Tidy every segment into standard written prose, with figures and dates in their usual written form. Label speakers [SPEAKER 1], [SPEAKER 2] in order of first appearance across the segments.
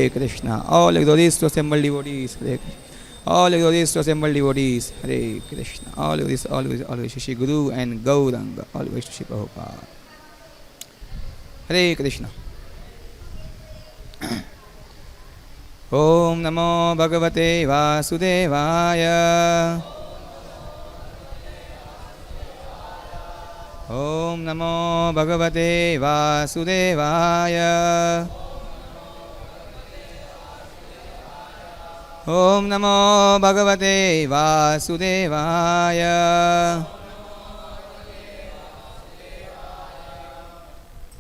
[SPEAKER 1] Krishna. All devotees to assembled devotees. Hare Krishna. All devotees to assembled devotees. Hare Krishna. All devotees, always to Shri Guru and Gauranga. Always to Shri Prabhupada. Hare Krishna. Om Namo Bhagavate Vasudevaya. Om Namo Bhagavate Vasudevaya. Om Namo Bhagavate Vasudevaya.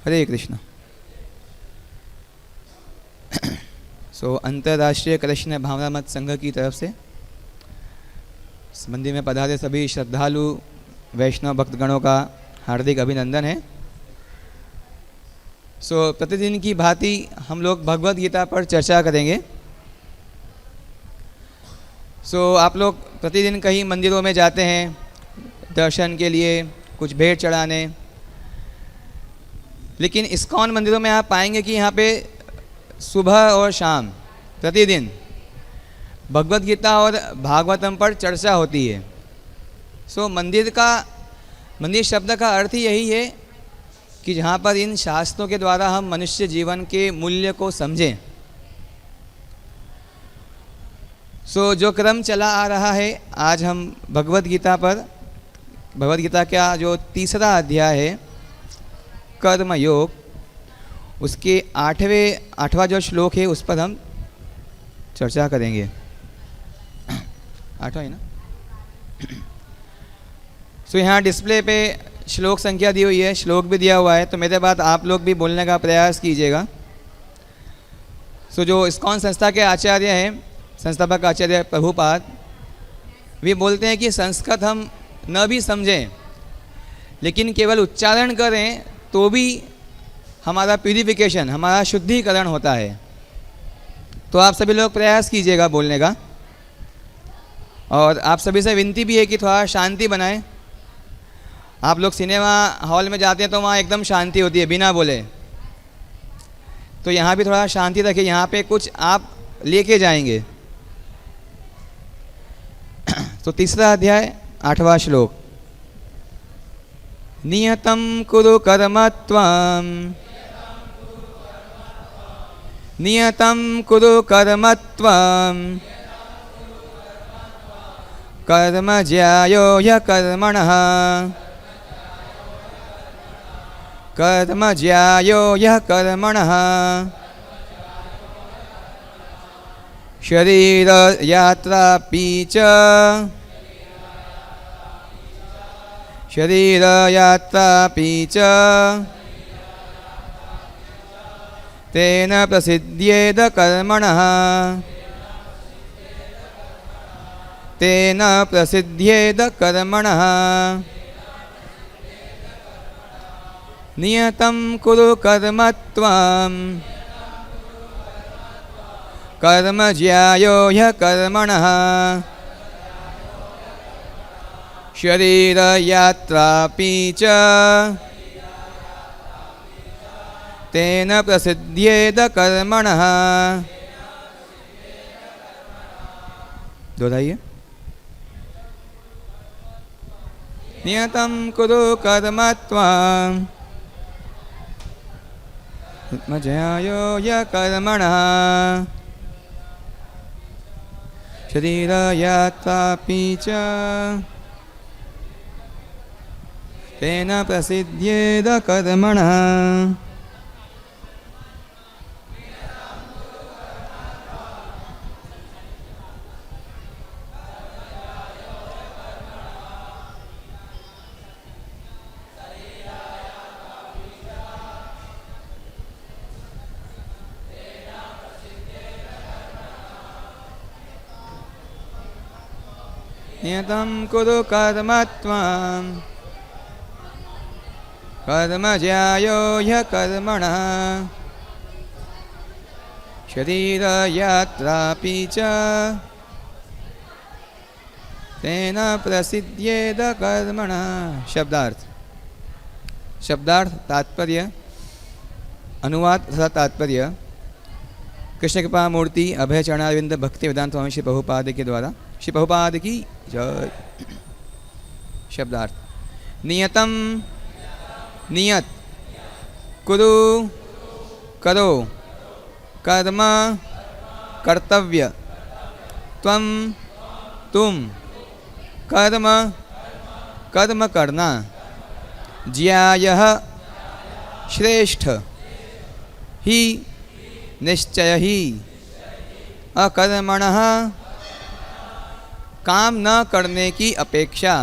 [SPEAKER 1] Hare Krishna. So, अंतर्राष्ट्रीय कृष्ण भावना मत संघ की तरफ से इस मंदिर में पधारे सभी श्रद्धालु वैष्णव भक्तगणों का हार्दिक अभिनंदन है। सो प्रतिदिन की भांति हम लोग भगवत गीता पर चर्चा करेंगे। सो आप लोग प्रतिदिन कहीं मंदिरों में जाते हैं दर्शन के लिए, कुछ भेंट चढ़ाने, लेकिन इस्कॉन मंदिरों में आप पाएंगे कि यहाँ पे सुबह और शाम प्रतिदिन भगवत गीता और भागवतम पर चर्चा होती है। सो मंदिर शब्द का अर्थ ही यही है कि जहाँ पर इन शास्त्रों के द्वारा हम मनुष्य जीवन के मूल्य को समझें। सो जो क्रम चला आ रहा है, आज हम भगवत गीता का जो तीसरा अध्याय है कर्म योग, उसके आठवां जो श्लोक है उस पर हम चर्चा करेंगे। आठवां है ना? सो यहाँ डिस्प्ले पे श्लोक संख्या दी हुई है, श्लोक भी दिया हुआ है, तो मेरे बाद आप लोग भी बोलने का प्रयास कीजिएगा। सो जो इस्कॉन संस्था के आचार्य हैं, संस्थापक आचार्य प्रभुपाद, वे बोलते हैं कि संस्कृत हम न भी समझें लेकिन केवल उच्चारण करें तो भी हमारा प्यूरिफिकेशन, हमारा शुद्धिकरण होता है। तो आप सभी लोग प्रयास कीजिएगा बोलने का, और आप सभी से विनती भी है कि थोड़ा शांति बनाएं। आप लोग सिनेमा हॉल में जाते हैं तो वहाँ एकदम शांति होती है बिना बोले, तो यहाँ भी थोड़ा शांति रखिए। यहाँ पे कुछ आप लेके जाएंगे। तो तीसरा अध्याय 8वां श्लोक। नियतं कुरु कर्मत्वं, नियतं कुरु कर्मत्वं, कर्म ज्यायो ह्यकर्मणः, कर्म ज्यायो ह्यकर्मणः, शरीर यात्रापि च, शरीर यात्रापि च, तेन प्रसिद्ध्येद कर्मणः, तेन प्रसिद्ध्येद कर्मणः। नियतं कुरु कर्मत्वं, कर्म ज्यायो ह्यकर्मणः, शरीर यात्रापि च, तेन प्रसिद्ध्येद कर्मणः। दोहराइए। नियतं कुरु कर्मत्वं, कर्म ज्यायो ह्यकर्मणः, शरीर यात्रापि च, तेन प्रसिद्ध्येद कर्मणः। नियतं कुरु कर्मत्वं, कर्म ज्यायो ह्यकर्मणः, शरीर यात्रापि च, तेन प्रसिद्ध्येद कर्मणः। शब्दार्थ तात्पर्य, अनुवाद तथा तात्पर्य। कृष्ण कृपा मूर्ति अभय चरणारविंद भक्ति वेदांत स्वामी श्री प्रभुपाद के द्वारा श्री प्रभुपाद की जय। शब्दार्थ नियतम नियत कुरु करो कर्म कर्तव्य त्वं तुम कर्म कर्म करना ज्यायः श्रेष्ठ ही निश्चय ही अकर्मणः काम न करने की अपेक्षा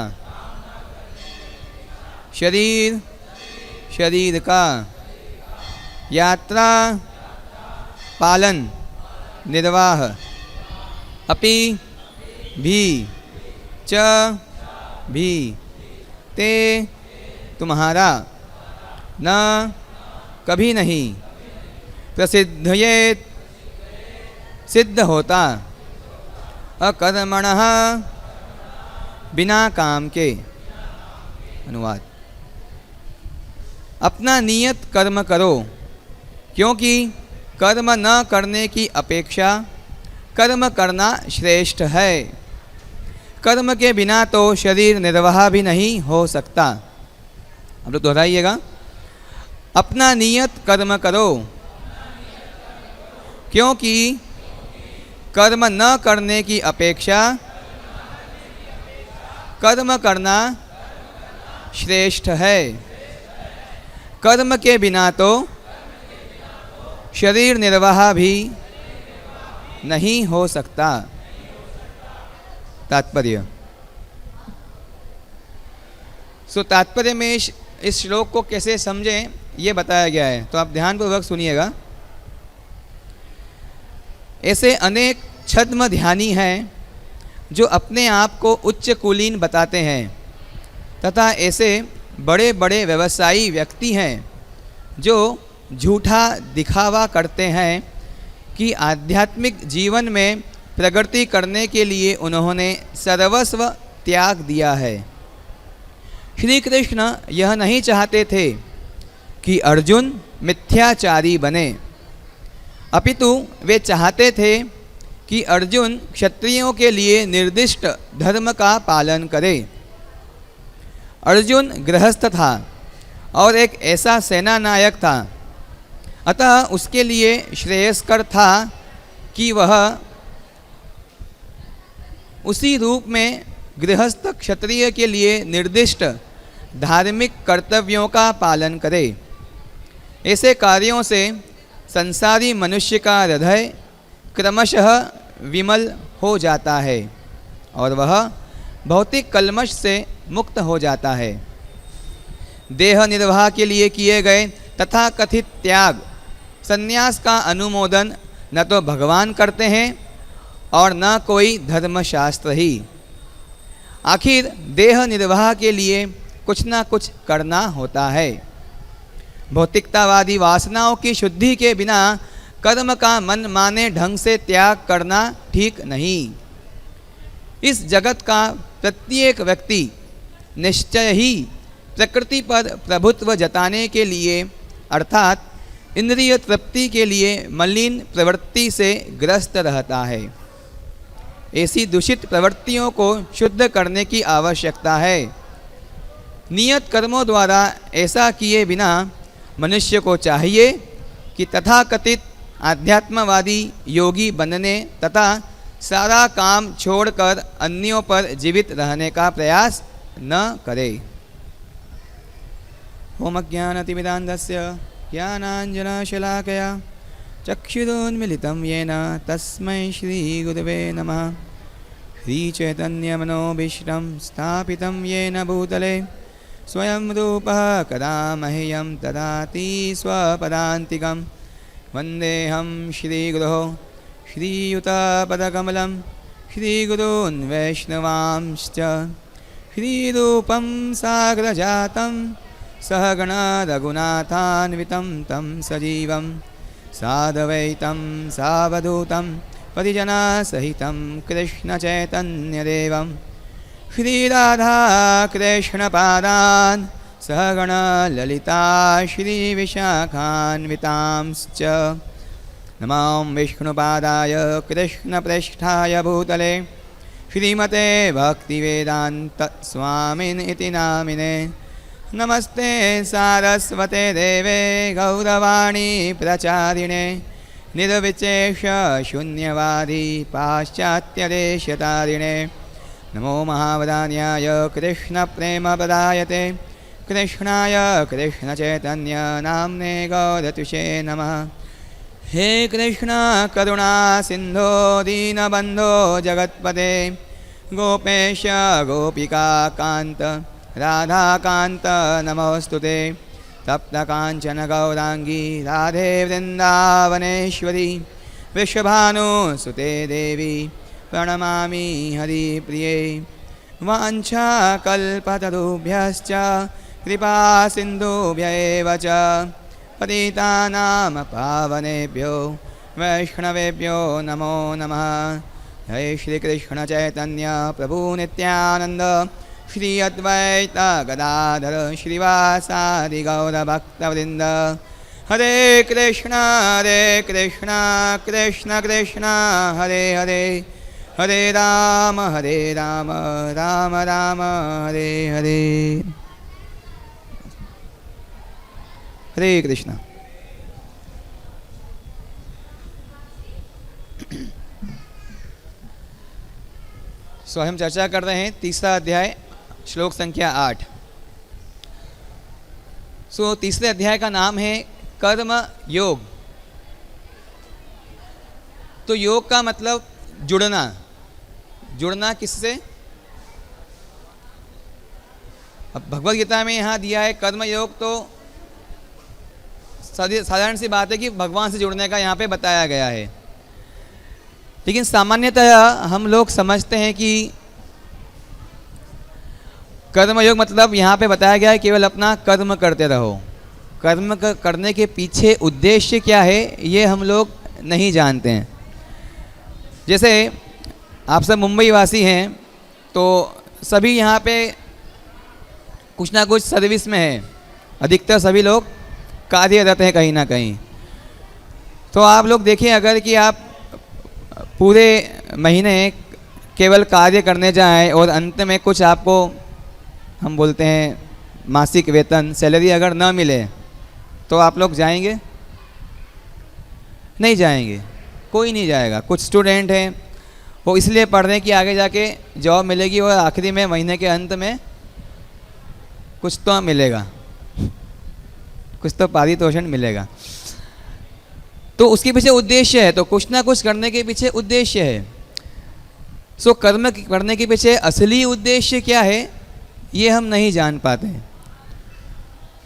[SPEAKER 1] शरीर शरीर का यात्रा पालन निर्वाह अपि भी च भी ते तुम्हारा न कभी नहीं प्रसिद्धयेत सिद्ध होता अकर्मणः बिना काम के। अनुवाद अपना नियत कर्म करो क्योंकि कर्म न करने की अपेक्षा कर्म करना श्रेष्ठ है। कर्म के बिना तो शरीर निर्वाह भी नहीं हो सकता। अब लोग दोहराइएगा। अपना नियत कर्म करो क्योंकि कर्म न करने की अपेक्षा कर्म करना श्रेष्ठ है। कर्म के बिना तो शरीर निर्वाह भी नहीं हो सकता। तात्पर्य तात्पर्य में इस श्लोक को कैसे समझें ये बताया गया है, तो आप ध्यानपूर्वक सुनिएगा। ऐसे अनेक छद्म ध्यानी हैं जो अपने आप को उच्च कुलीन बताते हैं तथा ऐसे बड़े बड़े व्यवसायी व्यक्ति हैं जो झूठा दिखावा करते हैं कि आध्यात्मिक जीवन में प्रगति करने के लिए उन्होंने सर्वस्व त्याग दिया है। श्री कृष्ण यह नहीं चाहते थे कि अर्जुन मिथ्याचारी बने, अपितु वे चाहते थे कि अर्जुन क्षत्रियों के लिए निर्दिष्ट धर्म का पालन करे। अर्जुन गृहस्थ था और एक ऐसा सेना नायक था, अतः उसके लिए श्रेयस्कर था कि वह उसी रूप में गृहस्थ क्षत्रिय के लिए निर्दिष्ट धार्मिक कर्तव्यों का पालन करे। ऐसे कार्यों से संसारी मनुष्य का हृदय क्रमशः विमल हो जाता है और वह भौतिक कल्मश से मुक्त हो जाता है। देह निर्वाह के लिए किए गए तथा कथित त्याग संन्यास का अनुमोदन न तो भगवान करते हैं और न कोई धर्मशास्त्र ही। आखिर देह निर्वाह के लिए कुछ ना कुछ करना होता है। भौतिकतावादी वासनाओं की शुद्धि के बिना कर्म का मन माने ढंग से त्याग करना ठीक नहीं। इस जगत का प्रत्येक व्यक्ति निश्चय ही प्रकृति पर प्रभुत्व जताने के लिए अर्थात इंद्रिय तृप्ति के लिए मलिन प्रवृत्ति से ग्रस्त रहता है। ऐसी दूषित प्रवृत्तियों को शुद्ध करने की आवश्यकता है। नियत कर्मों द्वारा ऐसा किए बिना मनुष्य को चाहिए कि तथाकथित आध्यात्मवादी योगी बनने तथा सारा काम छोड़कर अन्यों पर जीवित रहने का प्रयास न करे। ओम अज्ञानतिमिरान्धस्य ज्ञानाञ्जनशलाकया चक्षुरुन्मीलितं येन तस्मै श्रीगुरवे नमः। श्रीचैतन्यमनोभीष्टं स्थापितं येन भूतले स्वयं रूपः कदा मह्यं ददाति स्वपदान्तिकं। वन्देऽहं श्रीगुरोः श्रीयुतपदकमलं श्रीगुरून् वैष्णवांश्च। श्रीरूपं साग्रजातं सहगणा रघुनाथान्वितं तं सजीवं साद्वैतं सावधूतं परिजनसहितं कृष्णचैतन्यदेवं श्रीराधा कृष्णपादान् सहगण ललिता श्रीविशाखान्वितांश्च नमो विष्णुपादाय कृष्णप्रेष्ठाय भूतले श्रीमते भक्तिवेदांत स्वामिन् इति नामिने। नमस्ते सारस्वते देवे गौरवाणी प्रचारिणे निर्विशेष शून्यवादी पाश्चात्यदेशतारिणे। नमो महावदान्याय कृष्णप्रेमप्रदायते कृष्णाय कृष्णचैतन्य नाम्ने गौरतुषे नमः। हे कृष्ण करुणा सिंधो दीनबंधो जगत्पते गोपेश गोपिका कांत राधाकांत नमोस्तुते। तप्तकांचन गौरांगी राधे वृंदावनेश्वरी विश्वभानुसुते देवी प्रणमामि हरिप्रिये। वाञ्छाकल्पतरुभ्यश्च कृपा सिन्धुभ्यैव च पतितानां पावनेभ्यो वैष्णवेभ्यो नमो नमः। जय श्री कृष्ण चैतन्य प्रभु नित्यानंद श्री अद्वैत गदाधर श्रीवासादि गौरभक्तवृंद। हरे कृष्ण कृष्ण कृष्ण हरे हरे हरे राम राम राम हरे हरे। हरे कृष्ण। सो हम चर्चा कर रहे हैं तीसरा अध्याय श्लोक संख्या 8। सो तीसरे अध्याय का नाम है कर्म योग। तो योग का मतलब जुड़ना। जुड़ना किससे? अब भगवद गीता में यहाँ दिया है कर्म योग, तो साधारण सी बात है कि भगवान से जुड़ने का यहाँ पे बताया गया है। लेकिन सामान्यतः हम लोग समझते हैं कि कर्मयोग मतलब यहाँ पे बताया गया है केवल अपना कर्म करते रहो। कर्म करने के पीछे उद्देश्य क्या है ये हम लोग नहीं जानते हैं। जैसे आप सब मुंबई वासी हैं तो सभी यहाँ पे कुछ ना कुछ सर्विस में है। अधिकतर सभी लोग कार्यरत हैं कहीं ना कहीं। तो आप लोग देखें अगर कि आप पूरे महीने केवल कार्य करने जाएं और अंत में कुछ आपको हम बोलते हैं मासिक वेतन सैलरी अगर न मिले तो आप लोग जाएंगे? नहीं जाएंगे, कोई नहीं जाएगा। कुछ स्टूडेंट हैं वो इसलिए पढ़ रहे हैं कि आगे जाके जॉब मिलेगी और आखिरी में महीने के अंत में कुछ तो मिलेगा, कुछ तो पारितोषण मिलेगा। तो उसके पीछे उद्देश्य है, तो कुछ ना कुछ करने के पीछे उद्देश्य है। सो कर्म करने के पीछे असली उद्देश्य क्या है ये हम नहीं जान पाते हैं।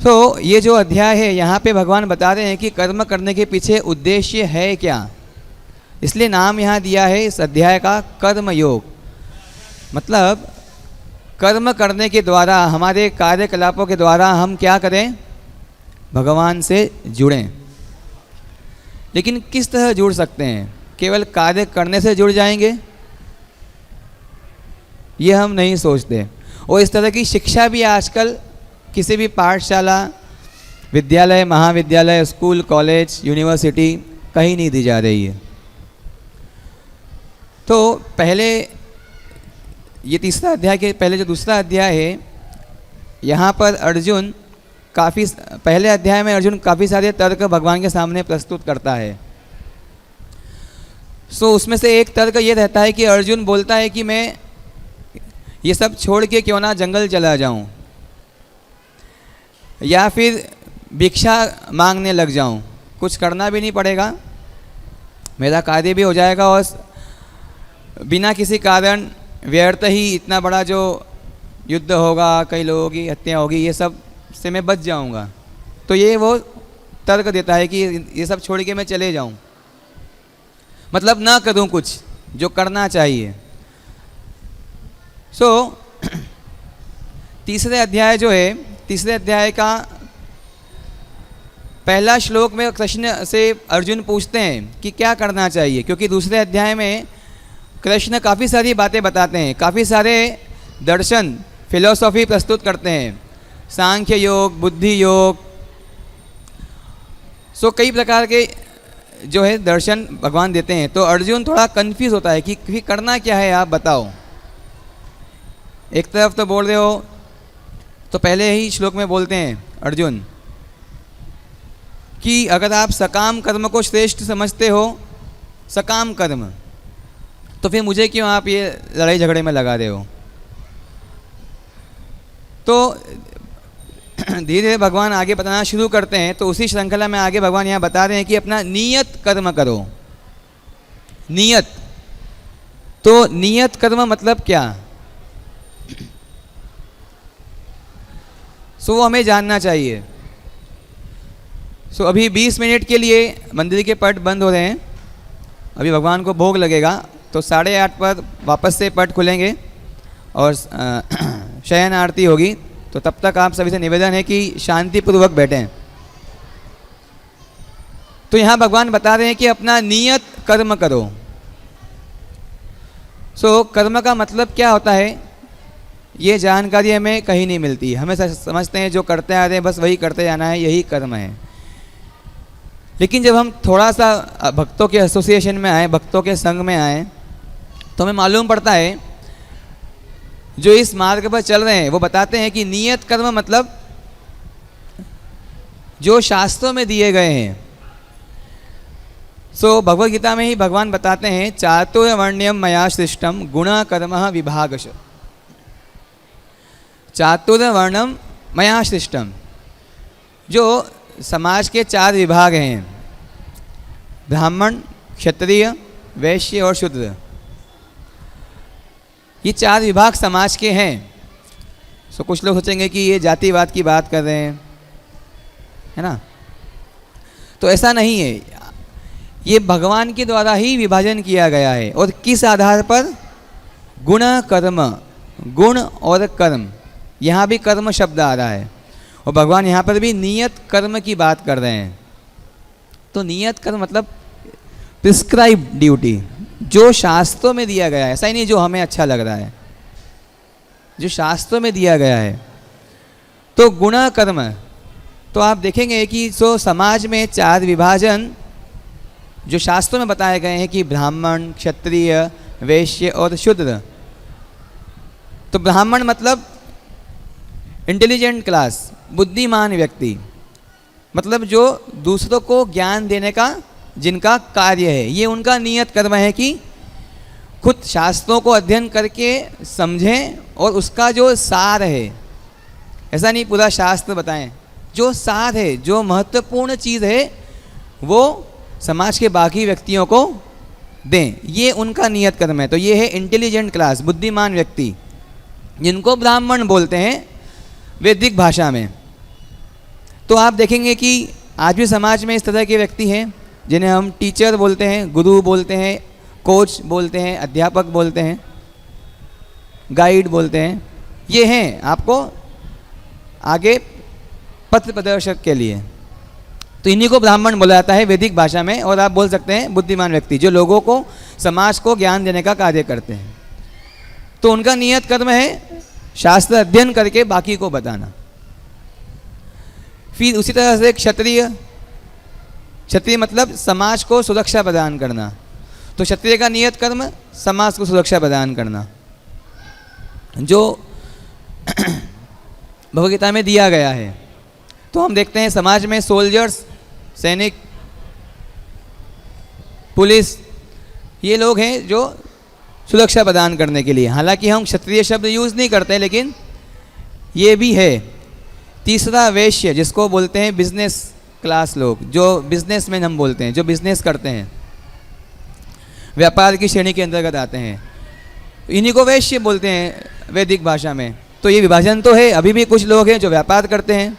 [SPEAKER 1] तो ये जो अध्याय है यहाँ पे भगवान बता रहे हैं कि कर्म करने के पीछे उद्देश्य है क्या। इसलिए नाम यहाँ दिया है इस अध्याय का कर्म योग। मतलब कर्म करने के द्वारा, हमारे कार्यकलापों के द्वारा हम क्या करें? भगवान से जुड़ें। लेकिन किस तरह जुड़ सकते हैं? केवल कार्य करने से जुड़ जाएंगे ये हम नहीं सोचते। और इस तरह की शिक्षा भी आजकल किसी भी पाठशाला, विद्यालय, महाविद्यालय, स्कूल, कॉलेज, यूनिवर्सिटी कहीं नहीं दी जा रही है। तो पहले ये तीसरा अध्याय के पहले जो दूसरा अध्याय है यहाँ पर अर्जुन काफ़ी, पहले अध्याय में अर्जुन काफ़ी सारे तर्क भगवान के सामने प्रस्तुत करता है। सो उसमें से एक तर्क ये रहता है कि अर्जुन बोलता है कि मैं ये सब छोड़ के क्यों ना जंगल चला जाऊं या फिर भिक्षा मांगने लग जाऊं। कुछ करना भी नहीं पड़ेगा, मेरा कार्य भी हो जाएगा और बिना किसी कारण व्यर्थ ही इतना बड़ा जो युद्ध होगा, कई लोगों की हत्या होगी, ये सब से मैं बच जाऊंगा। तो ये वो तर्क देता है कि ये सब छोड़ के मैं चले जाऊं, मतलब ना करूं कुछ जो करना चाहिए। सो तीसरे अध्याय जो है, तीसरे अध्याय का पहला श्लोक में कृष्ण से अर्जुन पूछते हैं कि क्या करना चाहिए, क्योंकि दूसरे अध्याय में कृष्ण काफ़ी सारी बातें बताते हैं, काफ़ी सारे दर्शन, फिलोसॉफी प्रस्तुत करते हैं, सांख्य योग, बुद्धि योग। सो कई प्रकार के जो है दर्शन भगवान देते हैं। तो अर्जुन थोड़ा कंफ्यूज होता है कि करना क्या है, आप बताओ। एक तरफ तो बोल रहे हो, तो पहले ही श्लोक में बोलते हैं अर्जुन कि अगर आप सकाम कर्म को श्रेष्ठ समझते हो, सकाम कर्म, तो फिर मुझे क्यों आप ये लड़ाई झगड़े में लगा रहे हो। तो धीरे धीरे भगवान आगे बताना शुरू करते हैं। तो उसी श्रृंखला में आगे भगवान यहाँ बता रहे हैं कि अपना नियत कर्म करो। नियत, तो नियत कर्म मतलब क्या, सो वो हमें जानना चाहिए। सो अभी 20 मिनट के लिए मंदिर के पट बंद हो रहे हैं। अभी भगवान को भोग लगेगा, तो 8:30 पर वापस से पट खुलेंगे और शयन आरती होगी। तो तब तक आप सभी से निवेदन है कि शांतिपूर्वक बैठें। तो यहाँ भगवान बता रहे हैं कि अपना नियत कर्म करो। सो कर्म का मतलब क्या होता है, ये जानकारी हमें कहीं नहीं मिलती। हमें समझते हैं जो करते आ रहे हैं बस वही करते जाना है, यही कर्म है। लेकिन जब हम थोड़ा सा भक्तों के एसोसिएशन में आए, भक्तों के संग में आए, तो हमें मालूम पड़ता है जो इस मार्ग पर चल रहे हैं वो बताते हैं कि नियत कर्म मतलब जो शास्त्रों में दिए गए हैं। सो भगवद गीता में ही भगवान बताते हैं चातुर्वर्ण्यम मया सृष्टम गुण कर्म विभागश। चातुर्वर्णम मया सृष्टम, जो समाज के 4 विभाग हैं, ब्राह्मण, क्षत्रिय, वैश्य और शूद्र। ये 4 विभाग समाज के हैं। सो कुछ लोग सोचेंगे कि ये जातिवाद की बात कर रहे हैं, है ना। तो ऐसा नहीं है, ये भगवान के द्वारा ही विभाजन किया गया है। और किस आधार पर, गुण कर्म, गुण और कर्म, यहाँ भी कर्म शब्द आ रहा है और भगवान यहाँ पर भी नियत कर्म की बात कर रहे हैं। तो नियत कर्म मतलब प्रिस्क्राइब ड्यूटी, जो शास्त्रों में दिया गया है। ऐसा ही नहीं जो हमें अच्छा लग रहा है, जो शास्त्रों में दिया गया है। तो गुण कर्म, तो आप देखेंगे कि सो समाज में 4 विभाजन जो शास्त्रों में बताए गए हैं कि ब्राह्मण, क्षत्रिय, वैश्य और शूद्र। तो ब्राह्मण मतलब इंटेलिजेंट क्लास, बुद्धिमान व्यक्ति, मतलब जो दूसरों को ज्ञान देने का जिनका कार्य है, ये उनका नियत कर्म है कि खुद शास्त्रों को अध्ययन करके समझें और उसका जो सार है, ऐसा नहीं पूरा शास्त्र बताएं, जो सार है, जो महत्वपूर्ण चीज़ है वो समाज के बाकी व्यक्तियों को दें। ये उनका नियत कर्म है। तो ये है इंटेलिजेंट क्लास, बुद्धिमान व्यक्ति, जिनको ब्राह्मण बोलते हैं वैदिक भाषा में। तो आप देखेंगे कि आज भी समाज में इस तरह के व्यक्ति हैं जिन्हें हम टीचर बोलते हैं, गुरु बोलते हैं, कोच बोलते हैं, अध्यापक बोलते हैं, गाइड बोलते हैं। ये हैं आपको आगे पथ प्रदर्शक के लिए। तो इन्हीं को ब्राह्मण बोला जाता है वैदिक भाषा में। और आप बोल सकते हैं बुद्धिमान व्यक्ति, जो लोगों को, समाज को ज्ञान देने का कार्य करते हैं। तो उनका नियत कर्म है शास्त्र अध्ययन करके बाकी को बताना। फिर उसी तरह से क्षत्रिय, क्षत्रिय मतलब समाज को सुरक्षा प्रदान करना। तो क्षत्रिय का नियत कर्म समाज को सुरक्षा प्रदान करना, जो भगवद गीता में दिया गया है। तो हम देखते हैं समाज में सोल्जर्स, सैनिक, पुलिस, ये लोग हैं जो सुरक्षा प्रदान करने के लिए। हालांकि हम क्षत्रिय शब्द यूज़ नहीं करते, लेकिन ये भी है। तीसरा वैश्य, जिसको बोलते हैं बिजनेस क्लास लोग, जो बिजनेसमैन हम बोलते हैं, जो बिजनेस करते हैं, व्यापार की श्रेणी के अंतर्गत आते हैं, इन्हीं को वैश्य बोलते हैं वैदिक भाषा में। तो ये विभाजन तो है। अभी भी कुछ लोग हैं जो व्यापार करते हैं।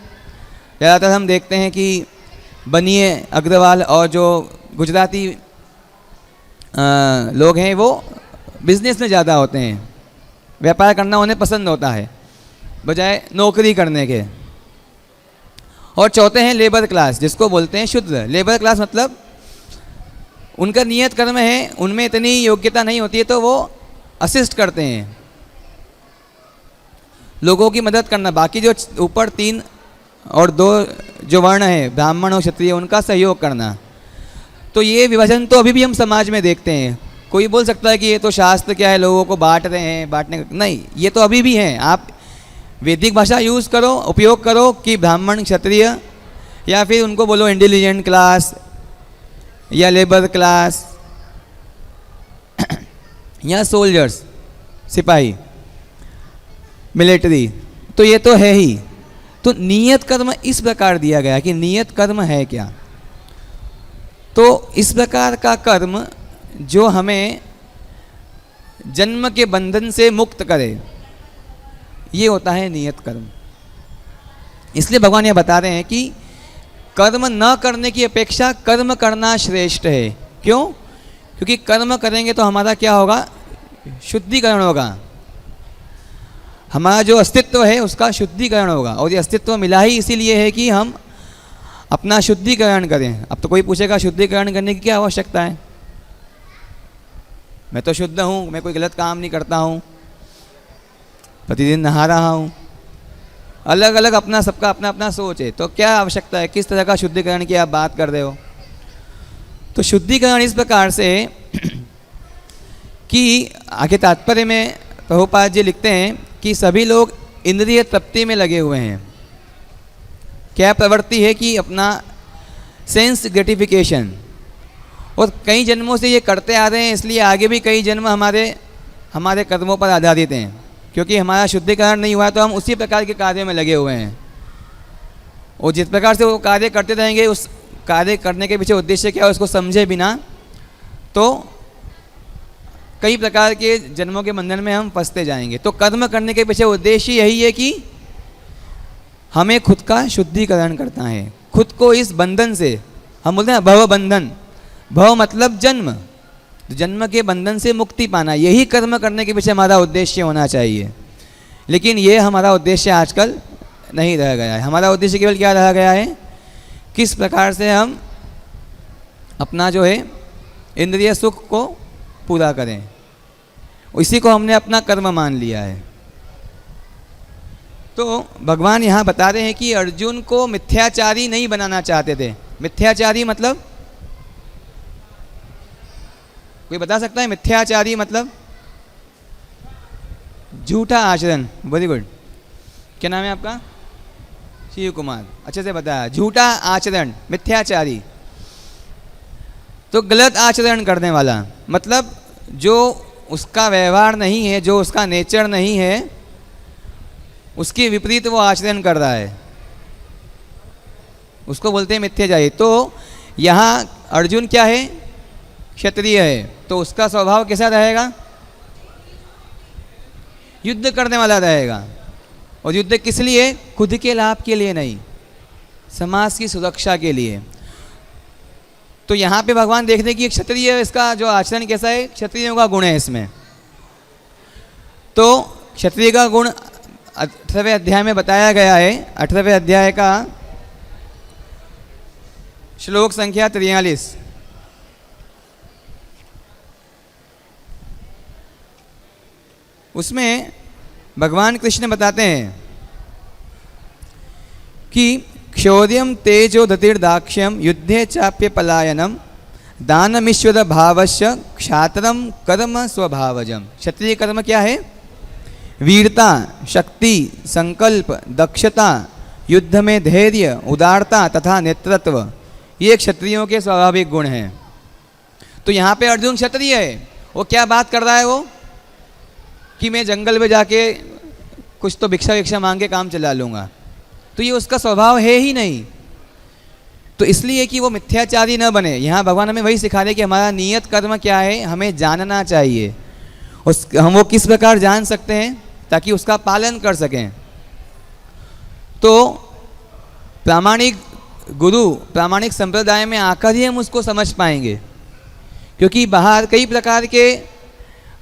[SPEAKER 1] ज़्यादातर हम देखते हैं कि बनिए अग्रवाल और जो गुजराती लोग हैं वो बिजनेस में ज़्यादा होते हैं, व्यापार करना उन्हें पसंद होता है बजाय नौकरी करने के। और चौथे हैं लेबर क्लास, जिसको बोलते हैं शूद्र। लेबर क्लास मतलब उनका नियत कर्म है, उनमें इतनी योग्यता नहीं होती है तो वो असिस्ट करते हैं, लोगों की मदद करना। बाकी जो ऊपर 3 और 2 जो वर्ण है, ब्राह्मण और क्षत्रिय, उनका सहयोग करना। तो ये विभाजन तो अभी भी हम समाज में देखते हैं। कोई बोल सकता है कि ये तो शास्त्र क्या है, लोगों को बांट रहे हैं, बांटने नहीं, ये तो अभी भी हैं। आप वैदिक भाषा यूज़ करो, उपयोग करो कि ब्राह्मण, क्षत्रिय, या फिर उनको बोलो इंटेलिजेंट क्लास या लेबर क्लास या सोल्जर्स, सिपाही, मिलिट्री, तो ये तो है ही। तो नियत कर्म इस प्रकार दिया गया कि नियत कर्म है क्या, तो इस प्रकार का कर्म जो हमें जन्म के बंधन से मुक्त करे, ये होता है नियत कर्म। इसलिए भगवान ये बता रहे हैं कि कर्म न करने की अपेक्षा कर्म करना श्रेष्ठ है। क्यों? क्योंकि कर्म करेंगे तो हमारा क्या होगा, शुद्धिकरण होगा, हमारा जो अस्तित्व है उसका शुद्धिकरण होगा। और ये अस्तित्व मिला ही इसीलिए है कि हम अपना शुद्धिकरण करें। अब तो कोई पूछेगा शुद्धिकरण करने की क्या आवश्यकता है, मैं तो शुद्ध हूँ, मैं कोई गलत काम नहीं करता हूँ, प्रतिदिन नहा रहा हूँ। अलग अलग अपना, सबका अपना अपना सोच है, तो क्या आवश्यकता है, किस तरह का शुद्धिकरण की आप बात कर रहे हो। तो शुद्धिकरण इस प्रकार से कि आगे तात्पर्य में प्रभुपाद जी लिखते हैं कि सभी लोग इंद्रिय तृप्ति में लगे हुए हैं। क्या प्रवृत्ति है कि अपना सेंस ग्रेटिफिकेशन, और कई जन्मों से ये करते आ रहे हैं, इसलिए आगे भी कई जन्म हमारे कर्मों पर आधारित हैं। क्योंकि हमारा शुद्धिकरण नहीं हुआ तो हम उसी प्रकार के कार्य में लगे हुए हैं, और जिस प्रकार से वो कार्य करते रहेंगे, उस कार्य करने के पीछे उद्देश्य क्या है उसको समझे बिना तो कई प्रकार के जन्मों के बंधन में हम फंसते जाएंगे। तो कर्म करने के पीछे उद्देश्य यही है कि हमें खुद का शुद्धिकरण करना है, खुद को इस बंधन से, हम बोलते हैं भव बंधन, भव मतलब जन्म, तो जन्म के बंधन से मुक्ति पाना, यही कर्म करने के पीछे हमारा उद्देश्य होना चाहिए। लेकिन ये हमारा उद्देश्य आजकल नहीं रह गया है। हमारा उद्देश्य केवल क्या रह गया है, किस प्रकार से हम अपना जो है इंद्रिय सुख को पूरा करें, इसी को हमने अपना कर्म मान लिया है। तो भगवान यहाँ बता रहे हैं कि अर्जुन को मिथ्याचारी नहीं बनाना चाहते थे। मिथ्याचारी मतलब, कोई बता सकता है मिथ्याचारी मतलब? झूठा आचरण। Very good. क्या नाम है आपका? शिव कुमार, अच्छे से बताया। झूठा आचरण, मिथ्याचारी तो गलत आचरण करने वाला, मतलब जो उसका व्यवहार नहीं है, जो उसका नेचर नहीं है, उसके विपरीत वो आचरण कर रहा है, उसको बोलते हैं मिथ्याचारी। तो यहाँ अर्जुन क्या है, क्षत्रिय है, तो उसका स्वभाव कैसा रहेगा, युद्ध करने वाला रहेगा। और युद्ध किस लिए? खुद के लाभ के लिए नहीं, समाज की सुरक्षा के लिए। तो यहाँ पे भगवान देखते हैं कि क्षत्रिय, इसका जो आचरण कैसा है, क्षत्रियों का गुण है इसमें। तो क्षत्रिय का गुण 18वें अध्याय में बताया गया है। 18वें अध्याय का श्लोक संख्या 43। उसमें भगवान कृष्ण बताते हैं कि क्षौर्यम तेजो धतिर्दाक्ष्यम युद्धे चाप्य पलायनम दानमीश्वर भावस्य क्षात्रम कर्म स्वभावजम। क्षत्रिय कर्म क्या है? वीरता, शक्ति, संकल्प, दक्षता, युद्ध में धैर्य, उदारता तथा नेतृत्व, ये क्षत्रियों के स्वाभाविक गुण हैं। तो यहाँ पे अर्जुन क्षत्रिय है, वो क्या बात कर रहा है वो, कि मैं जंगल में जाके कुछ तो भिक्षा विक्षा मांग के काम चला लूँगा, तो ये उसका स्वभाव है ही नहीं। तो इसलिए कि वो मिथ्याचारी न बने, यहाँ भगवान हमें वही सिखा रहे कि हमारा नियत कर्म क्या है, हमें जानना चाहिए। हम वो किस प्रकार जान सकते हैं ताकि उसका पालन कर सकें। तो प्रामाणिक गुरु, प्रामाणिक संप्रदाय में आकर ही हम उसको समझ पाएंगे, क्योंकि बाहर कई प्रकार के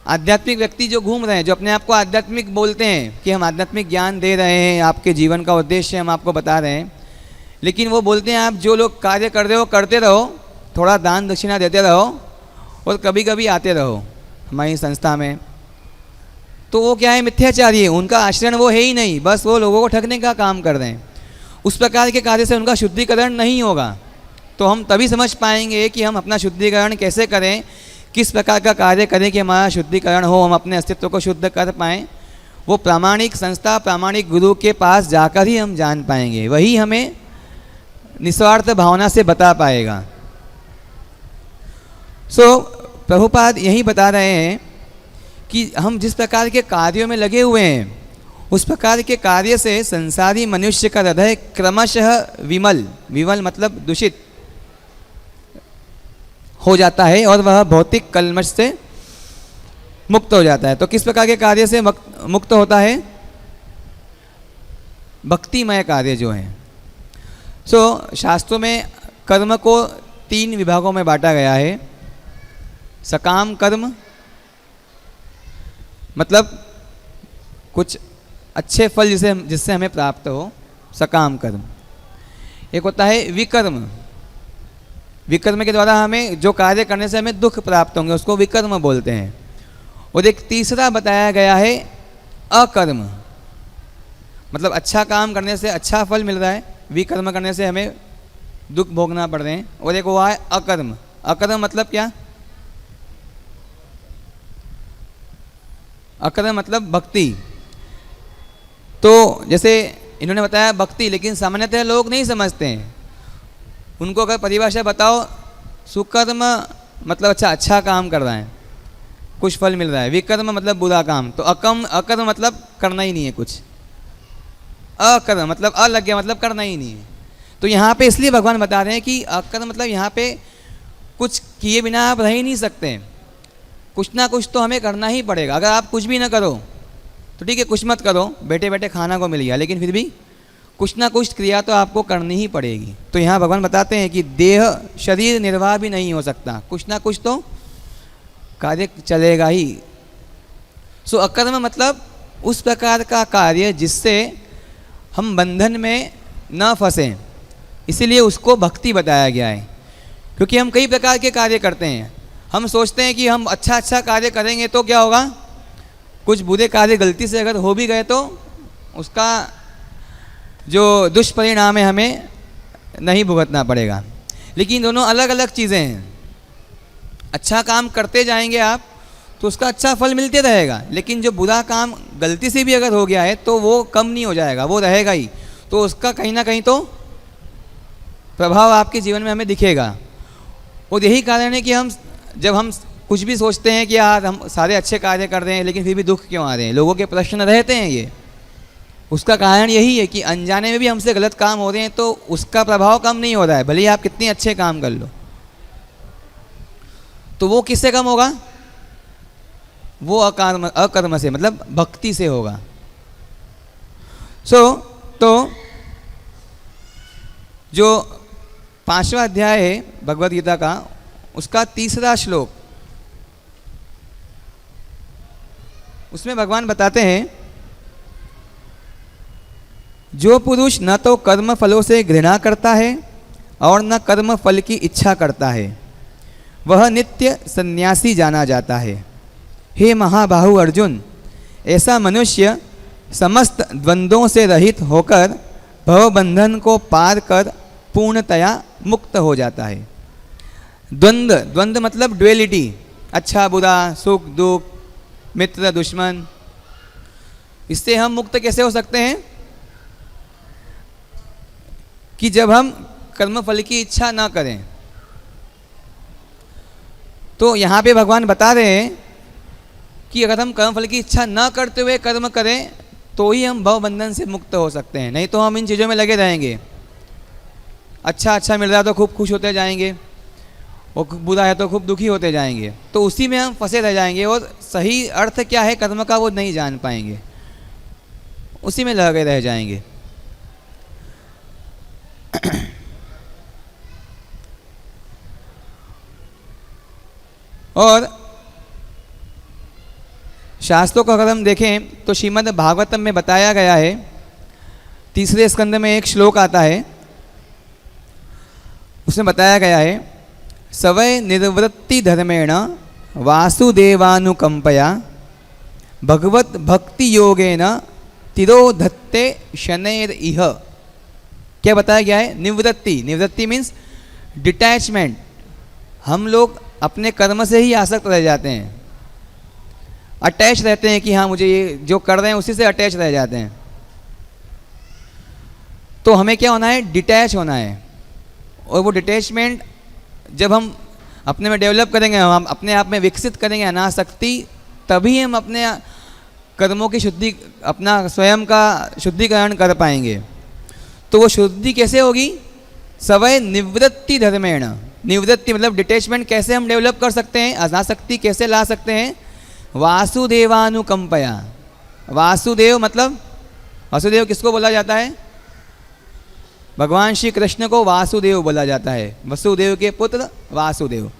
[SPEAKER 1] आध्यात्मिक व्यक्ति जो घूम रहे हैं, जो अपने आप को आध्यात्मिक बोलते हैं कि हम आध्यात्मिक ज्ञान दे रहे हैं, आपके जीवन का उद्देश्य हम आपको बता रहे हैं, लेकिन वो बोलते हैं आप जो लोग कार्य कर रहे हो करते रहो, थोड़ा दान दक्षिणा देते रहो और कभी कभी आते रहो हमारी संस्था में। तो वो क्या है, मिथ्याचारी है, उनका आचरण वो है ही नहीं, बस वो लोगों को ठगने का काम कर रहे हैं। उस प्रकार के कार्य से उनका शुद्धिकरण नहीं होगा। तो हम तभी समझ पाएंगे कि हम अपना शुद्धिकरण कैसे करें, किस प्रकार का कार्य करें कि हमारा शुद्धिकरण हो, हम अपने अस्तित्व को शुद्ध कर पाएँ। वो प्रामाणिक संस्था, प्रामाणिक गुरु के पास जाकर ही हम जान पाएंगे, वही हमें निस्वार्थ भावना से बता पाएगा। प्रभुपाद यही बता रहे हैं कि हम जिस प्रकार के कार्यों में लगे हुए हैं, उस प्रकार के कार्य से संसारी मनुष्य का हृदय क्रमशः विमल, विमल मतलब दूषित हो जाता है और वह भौतिक कल्मश से मुक्त हो जाता है। तो किस प्रकार के कार्य से मुक्त होता है? भक्तिमय कार्य जो हैं। शास्त्रों में कर्म को 3 विभागों में बांटा गया है। सकाम कर्म मतलब कुछ अच्छे फल जिससे हमें प्राप्त हो, सकाम कर्म। एक होता है विकर्म, विकर्म के द्वारा हमें जो कार्य करने से हमें दुख प्राप्त होंगे उसको विकर्म बोलते हैं। और एक तीसरा बताया गया है अकर्म, मतलब अच्छा काम करने से अच्छा फल मिल रहा है, विकर्म करने से हमें दुख भोगना पड़ रहे हैं। और एक हुआ है अकर्म। अकर्म मतलब क्या? अकर्म मतलब भक्ति। तो जैसे इन्होंने बताया भक्ति, लेकिन सामान्यतः लोग नहीं समझते हैं। उनको अगर परिभाषा बताओ, सुकर्म मतलब अच्छा काम कर रहा है, कुछ फल मिल रहा है। विकर्म मतलब बुरा काम। तो अकर्म मतलब करना ही नहीं है कुछ। अकर्म मतलब अ लग गया, मतलब करना ही नहीं है। तो यहाँ पे इसलिए भगवान बता रहे हैं कि अकर्म मतलब यहाँ पे कुछ किए बिना आप रह ही नहीं सकते, कुछ ना कुछ तो हमें करना ही पड़ेगा। अगर आप कुछ भी ना करो तो ठीक है, कुछ मत करो, बैठे बैठे खाना को मिल गया, लेकिन फिर भी कुछ ना कुछ क्रिया तो आपको करनी ही पड़ेगी। तो यहाँ भगवान बताते हैं कि देह शरीर निर्वाह भी नहीं हो सकता, कुछ ना कुछ तो कार्य चलेगा ही। अकर्म मतलब उस प्रकार का कार्य जिससे हम बंधन में न फंसें, इसीलिए उसको भक्ति बताया गया है। क्योंकि हम कई प्रकार के कार्य करते हैं, हम सोचते हैं कि हम अच्छा कार्य करेंगे तो क्या होगा, कुछ बुरे कार्य गलती से अगर हो भी गए तो उसका जो दुष्परिणाम है हमें नहीं भुगतना पड़ेगा। लेकिन दोनों अलग अलग चीज़ें हैं। अच्छा काम करते जाएंगे आप तो उसका अच्छा फल मिलते रहेगा, लेकिन जो बुरा काम गलती से भी अगर हो गया है तो वो कम नहीं हो जाएगा, वो रहेगा ही। तो उसका कहीं ना कहीं तो प्रभाव आपके जीवन में हमें दिखेगा। और यही कारण है कि जब हम कुछ भी सोचते हैं कि यार हम सारे अच्छे कार्य कर रहे हैं लेकिन फिर भी दुख क्यों आ रहे हैं, लोगों के प्रश्न रहते हैं ये, उसका कारण यही है कि अनजाने में भी हमसे गलत काम हो रहे हैं तो उसका प्रभाव कम नहीं हो रहा है, भले ही आप कितने अच्छे काम कर लो। तो वो किससे कम होगा? वो अकर्म से, मतलब भक्ति से होगा। तो जो 5वां अध्याय है भगवद गीता का, उसका 3रा श्लोक, उसमें भगवान बताते हैं, जो पुरुष न तो कर्म फलों से घृणा करता है और न कर्म फल की इच्छा करता है, वह नित्य सन्यासी जाना जाता है। हे महाबाहु अर्जुन, ऐसा मनुष्य समस्त द्वंद्वों से रहित होकर भवबंधन को पार कर पूर्णतया मुक्त हो जाता है। द्वंद्व मतलब ड्युअलिटी, अच्छा बुरा, सुख दुख, मित्र दुश्मन, इससे हम मुक्त कैसे हो सकते हैं? कि जब हम कर्म फल की इच्छा ना करें। तो यहाँ पे भगवान बता रहे हैं कि अगर हम कर्म फल की इच्छा ना करते हुए कर्म करें तो ही हम भव बंधन से मुक्त हो सकते हैं, नहीं तो हम इन चीज़ों में लगे रहेंगे। अच्छा मिल रहा है तो खूब खुश होते जाएंगे, और बुरा है तो खूब दुखी होते जाएंगे, तो उसी में हम फंसे रह जाएंगे और सही अर्थ क्या है कर्म का वो नहीं जान पाएंगे, उसी में लगे रह जाएंगे। और शास्त्रों को अगर हम देखें तो श्रीमद् भागवतम में बताया गया है, 3रे स्कंद में एक श्लोक आता है, उसमें बताया गया है, सवय निर्वृत्ति धर्मेण वासुदेवानुकंपया भगवत भक्ति योगेन तिरोधत्ते शनैर इह। क्या बताया गया है? निवृत्ति, निवृत्ति मीन्स डिटैचमेंट, हम लोग अपने कर्म से ही आसक्त रह जाते हैं, अटैच रहते हैं कि हाँ मुझे ये जो कर रहे हैं उसी से अटैच रह जाते हैं। तो हमें क्या होना है, डिटैच होना है। और वो डिटैचमेंट जब हम अपने में डेवलप करेंगे, हम अपने आप में विकसित करेंगे अनासक्ति, तभी हम अपने कर्मों की शुद्धि, अपना स्वयं का शुद्धिकरण कर पाएंगे। तो वो शुद्धि कैसे होगी, सवय निवृत्ति धर्मेण। निवृत्ति मतलब डिटैचमेंट कैसे हम डेवलप कर सकते हैं, अनासक्ति कैसे ला सकते हैं, वासुदेवानुकंपया। वासुदेव मतलब, वासुदेव किसको बोला जाता है, भगवान श्री कृष्ण को वासुदेव बोला जाता है, वसुदेव के पुत्र वासुदेव।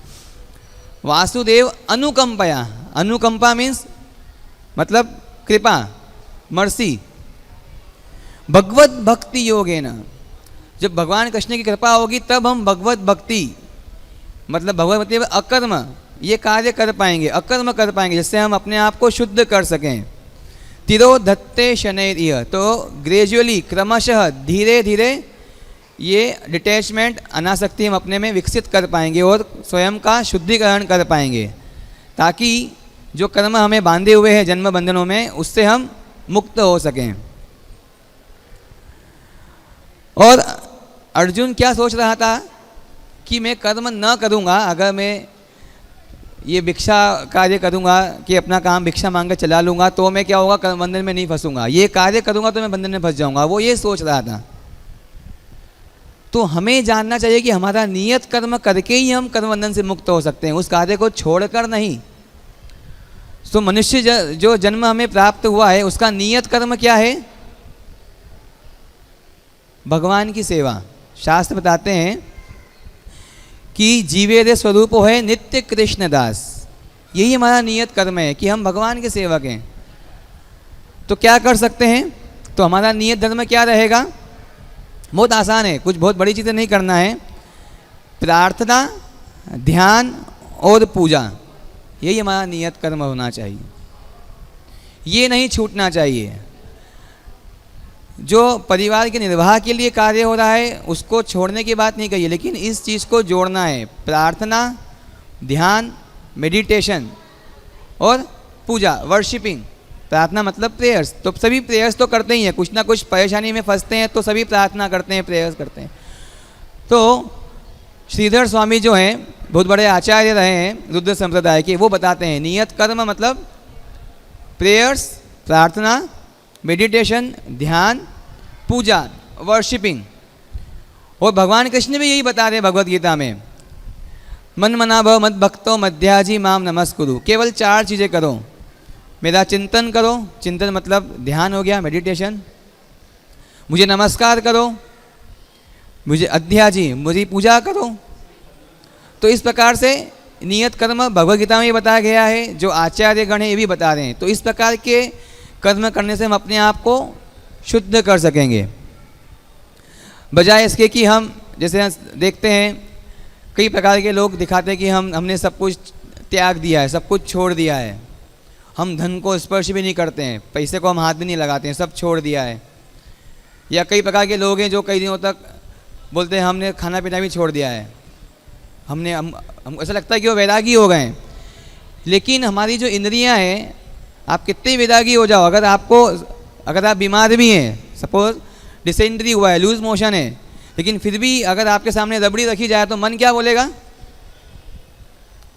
[SPEAKER 1] वासुदेव अनुकंपया, अनुकंपा मीन्स मतलब कृपा, मर्सी। भगवत भक्ति योगेन, जब भगवान कृष्ण की कृपा होगी तब हम भगवत भक्ति मतलब भगवत भक्ति अकर्म ये कार्य कर पाएंगे, अकर्म कर पाएंगे, जिससे हम अपने आप को शुद्ध कर सकें। तिरोधत्ते शनैर्य, तो ग्रेजुअली क्रमशः धीरे धीरे ये डिटैचमेंट अनासक्ति हम अपने में विकसित कर पाएंगे और स्वयं का शुद्धिकरण कर पाएंगे, ताकि जो कर्म हमें बांधे हुए हैं जन्म बंधनों में उससे हम मुक्त हो सकें। और अर्जुन क्या सोच रहा था कि मैं कर्म न करूँगा, अगर मैं ये भिक्षा कार्य करूँगा कि अपना काम भिक्षा मांग कर चला लूँगा तो मैं क्या होगा, कर्म बंधन में नहीं फंसूंगा, ये कार्य करूँगा तो मैं बंधन में फंस जाऊँगा, वो ये सोच रहा था। तो हमें जानना चाहिए कि हमारा नियत कर्म करके ही हम कर्म बंधन से मुक्त हो सकते हैं, उस कार्य को छोड़कर नहीं। तो मनुष्य जो जन्म हमें प्राप्त हुआ है उसका नियत कर्म क्या है, भगवान की सेवा। शास्त्र बताते हैं कि जीवेरे स्वरूप है नित्य कृष्ण दास, यही हमारा नियत कर्म है कि हम भगवान के सेवक हैं। तो क्या कर सकते हैं, तो हमारा नियत धर्म क्या रहेगा, बहुत आसान है, कुछ बहुत बड़ी चीज़ें नहीं करना है। प्रार्थना, ध्यान और पूजा, यही हमारा नियत कर्म होना चाहिए, ये नहीं छूटना चाहिए। जो परिवार के निर्वाह के लिए कार्य हो रहा है उसको छोड़ने की बात नहीं कही है, लेकिन इस चीज़ को जोड़ना है, प्रार्थना, ध्यान, मेडिटेशन और पूजा, वर्शिपिंग। प्रार्थना मतलब प्रेयर्स, तो सभी प्रेयर्स तो करते ही हैं, कुछ ना कुछ परेशानी में फंसते हैं तो सभी प्रार्थना करते हैं, प्रेयर्स करते हैं। तो श्रीधर स्वामी जो हैं बहुत बड़े आचार्य रहे हैं रुद्र संप्रदाय के, वो बताते हैं नियत कर्म मतलब प्रेयर्स, प्रार्थना, मेडिटेशन, ध्यान, पूजा, वर्शिपिंग। और भगवान कृष्ण भी यही बता रहे हैं भगवत गीता में, मन मना भव मद भक्तो मध्याजी माम नमस्कुरु। केवल 4 चीज़ें करो, मेरा चिंतन करो, चिंतन मतलब ध्यान हो गया, मेडिटेशन, मुझे नमस्कार करो, मुझे अध्याजी मुझे पूजा करो। तो इस प्रकार से नियत कर्म भगवत गीता में ये बताया गया है, जो आचार्य गण हैं ये भी बता रहे हैं। तो इस प्रकार के कर्म करने से हम अपने आप को शुद्ध कर सकेंगे, बजाय इसके कि हम जैसे देखते हैं कई प्रकार के लोग दिखाते हैं कि हमने सब कुछ त्याग दिया है, सब कुछ छोड़ दिया है, हम धन को स्पर्श भी नहीं करते हैं, पैसे को हम हाथ भी नहीं लगाते हैं, सब छोड़ दिया है। या कई प्रकार के लोग हैं जो कई दिनों तक बोलते हैं हमने खाना पीना भी छोड़ दिया है, हम ऐसा लगता है कि वो वैरागी हो गए हैं। लेकिन हमारी जो इंद्रियां हैं, आप कितने वैरागी हो जाओ, अगर आप बीमार भी हैं, सपोज डिसेंट्री हुआ है, लूज मोशन है, लेकिन फिर भी अगर आपके सामने रबड़ी रखी जाए तो मन क्या बोलेगा,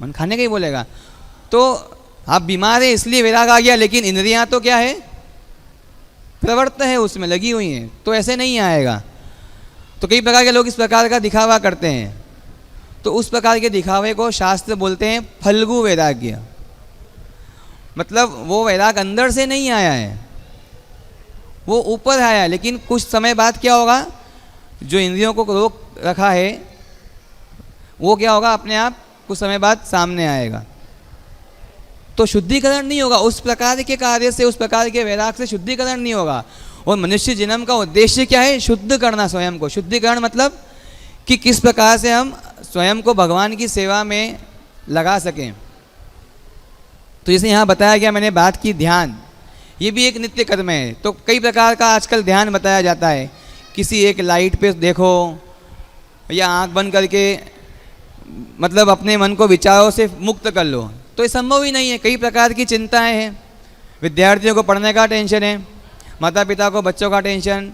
[SPEAKER 1] मन खाने का ही बोलेगा। तो आप बीमार है इसलिए वैराग आ गया, लेकिन इंद्रियां तो क्या है, प्रवृत्त है, उसमें लगी हुई हैं, तो ऐसे नहीं आएगा। तो कई प्रकार के लोग इस प्रकार का दिखावा करते हैं, तो उस प्रकार के दिखावे को शास्त्र बोलते हैं फल्गु वैराग्य। मतलब वो वैराग अंदर से नहीं आया है, वो ऊपर आया है, लेकिन कुछ समय बाद क्या होगा, जो इंद्रियों को रोक रखा है वो क्या होगा, अपने आप कुछ समय बाद सामने आएगा। तो शुद्धिकरण नहीं होगा उस प्रकार के कार्य से, उस प्रकार के वैराग से शुद्धिकरण नहीं होगा। और मनुष्य जन्म का उद्देश्य क्या है, शुद्ध करना स्वयं को। शुद्धिकरण मतलब कि किस प्रकार से हम स्वयं को भगवान की सेवा में लगा सकें। तो जैसे यहाँ बताया गया, मैंने बात की ध्यान, ये भी एक नित्य कर्म है। तो कई प्रकार का आजकल ध्यान बताया जाता है, किसी एक लाइट पे देखो, या आंख बंद करके मतलब अपने मन को विचारों से मुक्त कर लो, तो ये संभव ही नहीं है। कई प्रकार की चिंताएं हैं। विद्यार्थियों को पढ़ने का टेंशन है, माता पिता को बच्चों का टेंशन,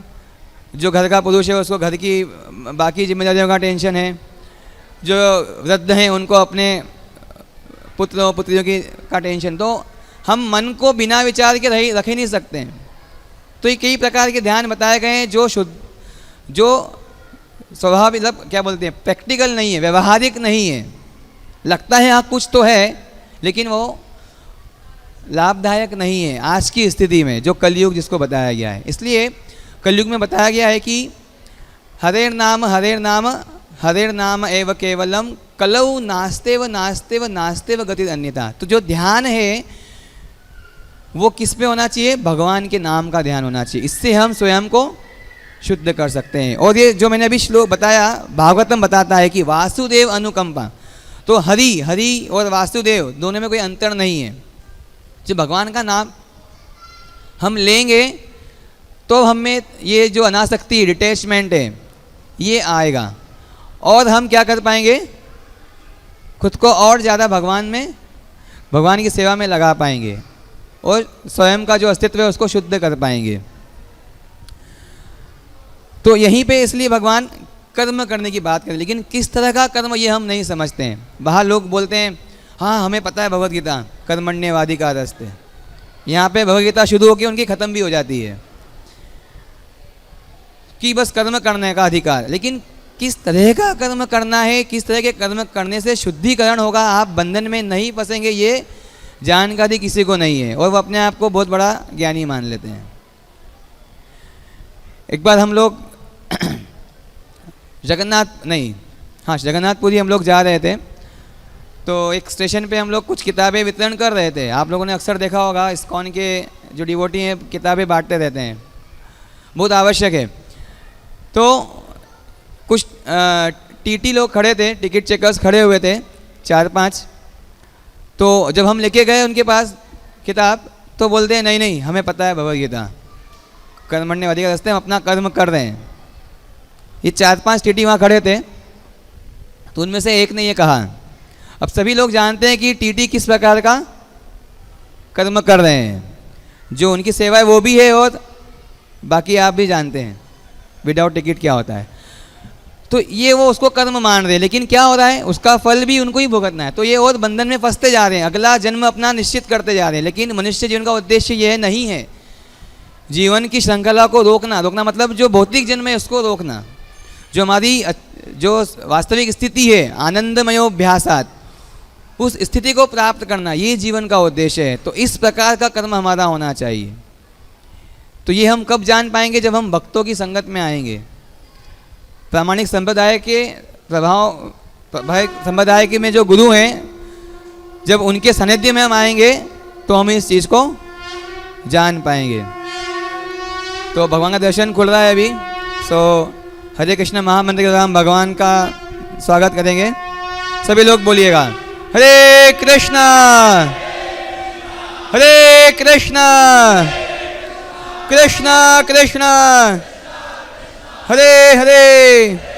[SPEAKER 1] जो घर का पुरुष है उसको घर की बाकी जिम्मेदारियों का टेंशन है, जो वृद्ध हैं उनको अपने पुत्रों पुत्रियों की का टेंशन। तो हम मन को बिना विचार के रख ही नहीं सकते हैं। तो ये कई प्रकार के ध्यान बताए गए हैं जो स्वाभाविक मतलब क्या बोलते हैं, प्रैक्टिकल नहीं है, व्यवहारिक नहीं है। लगता है हाँ कुछ तो है, लेकिन वो लाभदायक नहीं है आज की स्थिति में, जो कलयुग जिसको बताया गया है। इसलिए कलयुग में बताया गया है कि हरेर नाम एव केवलम कलौ नास्तेव नास्तेव नास्तेव गति अन्यथा। तो जो ध्यान है वो किस पे होना चाहिए, भगवान के नाम का ध्यान होना चाहिए। इससे हम स्वयं को शुद्ध कर सकते हैं। और ये जो मैंने अभी श्लोक बताया, भागवतम बताता है कि वासुदेव अनुकंपा, तो हरि और वासुदेव दोनों में कोई अंतर नहीं है। जो भगवान का नाम हम लेंगे तो हमें ये जो अनासक्ति डिटैचमेंट है ये आएगा, और हम क्या कर पाएंगे, खुद को और ज़्यादा भगवान की सेवा में लगा पाएंगे, और स्वयं का जो अस्तित्व है उसको शुद्ध कर पाएंगे। तो यहीं पे इसलिए भगवान कर्म करने की बात करें, लेकिन किस तरह का कर्म ये हम नहीं समझते हैं। बाहर लोग बोलते हैं हाँ हमें पता है भगवत गीता कर्मण्यवादी का रास्ते, यहाँ पे भगवत गीता शुरू होकर उनकी ख़त्म भी हो जाती है कि बस कर्म करने का अधिकार। लेकिन किस तरह का कर्म करना है, किस तरह के कर्म करने से शुद्धिकरण होगा, आप बंधन में नहीं फंसेंगे, ये जानकारी किसी को नहीं है, और वो अपने आप को बहुत बड़ा ज्ञानी मान लेते हैं। एक बार हम लोग जगन्नाथपुरी हम लोग जा रहे थे, तो एक स्टेशन पे हम लोग कुछ किताबें वितरण कर रहे थे। आप लोगों ने अक्सर देखा होगा, इस्कॉन के जो डिवोटी हैं किताबें बांटते रहते हैं, बहुत आवश्यक है। तो कुछ टीटी लोग खड़े थे, टिकट चेकर्स खड़े हुए थे 4-5। तो जब हम लेके गए उनके पास किताब, तो बोलते हैं नहीं हमें पता है भगवद गीता कर्मण्यवादी का रास्ते, हम अपना कर्म कर रहे हैं। ये 4-5 टीटी वहाँ खड़े थे, तो उनमें से एक ने ये कहा, अब सभी लोग जानते हैं कि टीटी किस प्रकार का कर्म कर रहे हैं, जो उनकी सेवा है वो भी है, और बाकी आप भी जानते हैं विदाउट टिकट क्या होता है। तो ये वो उसको कर्म मान रहे हैं, लेकिन क्या हो रहा है, उसका फल भी उनको ही भुगतना है। तो ये और बंधन में फंसते जा रहे हैं, अगला जन्म अपना निश्चित करते जा रहे हैं। लेकिन मनुष्य जीवन का उद्देश्य यह नहीं है, जीवन की श्रृंखला को रोकना मतलब जो भौतिक जन्म है उसको रोकना, जो हमारी जो वास्तविक स्थिति है आनंदमयोभ्यासात, उस स्थिति को प्राप्त करना, ये जीवन का उद्देश्य है। तो इस प्रकार का कर्म हमारा होना चाहिए। तो ये हम कब जान पाएंगे, जब हम भक्तों की संगत में आएंगे, प्रामाणिक संप्रदाय के संप्रदाय के में जो गुरु हैं, जब उनके सानिध्य में हम आएंगे तो हम इस चीज़ को जान पाएंगे। तो भगवान का दर्शन खुल रहा है अभी। हरे कृष्ण महामंत्र के द्वारा हम भगवान का स्वागत करेंगे। सभी लोग बोलिएगा हरे कृष्ण कृष्ण कृष्ण हरे हरे।